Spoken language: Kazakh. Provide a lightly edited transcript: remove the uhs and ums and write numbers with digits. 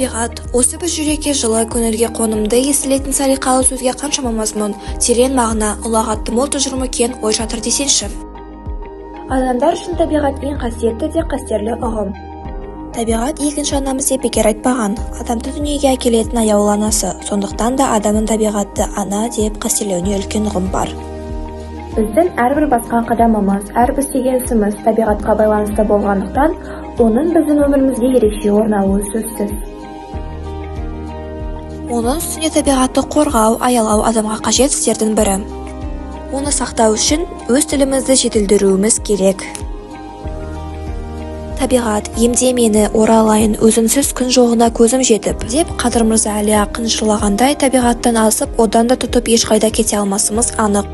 Табиғат осы біз жүрекке жылы, көңілге қонымды естілетін салиқалы сөзге қаншама мазмұн, терең мағына, ұлағатты мол тұжырымы кең ой жатыр десеңші. Адамдар үшін табиғат ең қасиетті де қастерлі ұғым. Табиғат екінші анамыз деп бекер айтпаған, адамды дүниеге әкелетін аяулы анасы, сондықтан да адамның табиғатты ана деп қастерлеуіне үлкен ұғым бар. Біздің әрбір басқан қадамымыз, әрбір істеген ісіміз табиғатқа байланысты болғандықтан, оның біздің өмірімізге ерекше орын алуы сөзсіз. Оның үстіне табиғатты қорғау, аялау адамға қажет істердің бірі. Оны сақтау үшін өз тілімізді жетілдіруіміз керек. Табиғат, емде мені оралайын, өзінсіз күн жоғына көзім жетіп, деп Қадыр Мырза Әлия ақын жырлағандай, табиғаттан асып, одан да тұтып ешқайда кете алмасымыз анық.